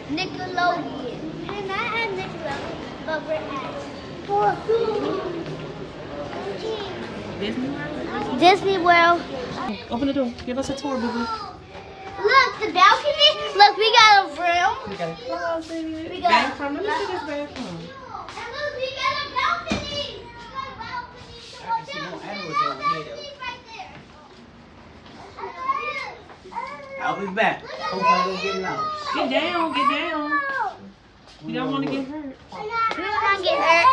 Nickelodeon. We're not at Nickelodeon, but we're at Disney World. Open the door. Give us a tour, boo-boo. Look, the balcony. Look, we got a room. We got a closet. We got bathroom. Let me see this bathroom. And look, we got a balcony. I can see no animals over here though. I'll be back. Hope I don't get lost. Get down, get down. You don't want to get hurt. We don't want to get hurt.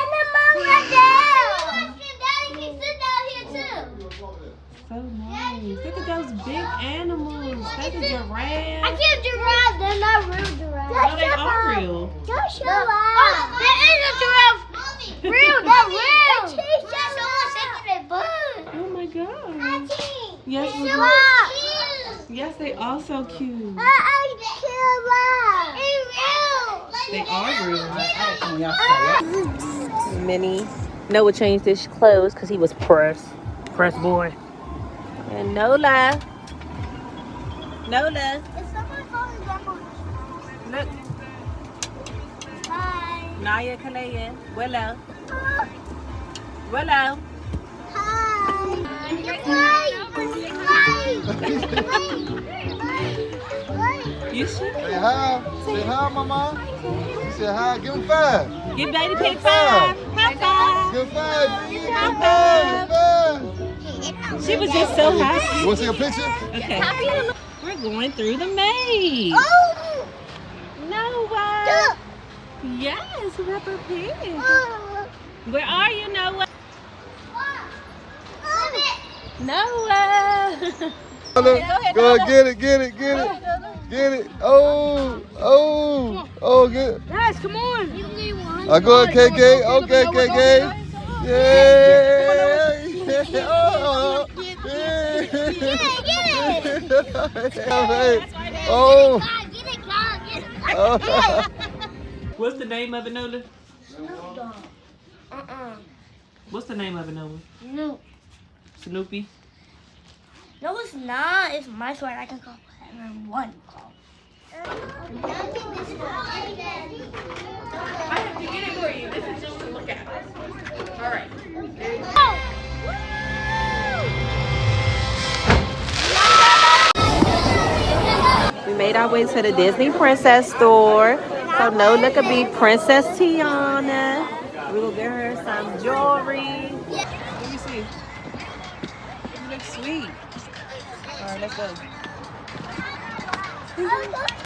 Daddy can sit down here too. So nice. Look at those big animals. That's a giraffe. I can't giraffe. They're not real giraffes. No, they are real. Don't show up. Oh, there is a giraffe. Real, they're real. Oh my god. Yes, Show we up. yes, they are so cute. They are real. When y'all stay Minnie. Noah changed his clothes because he was press boy. And Nola. Nola. Is someone calling Grandma? Look. Hi. Naya Kalea. Willow. Willow. Hi. You should. Say hi. Say hi, mama. She said hi. Give him 5. Give Daddy Pig 5. High five. Give 5. High Give 5. She was just so happy. You want to see a picture? Okay. We're going through the maze. Oh. Noah. Yes, Rubber Pig. Where are you, Noah? Noah. Go ahead, get it. Get it. Oh, get it. Guys, come on. I go ahead, KK. Okay, KK. Yeah. Oh. Oh. What's the name of it, Nola? What's the name of it, Noah? No. Snoopy? No, it's not. It's my sword. I can call whatever one call. I have to get it for you. This is just to look at. All right. We made our way to the Disney Princess store. So Nola could be Princess Tiana. We will get her some jewelry. Let me see. You look sweet. All right, let's go.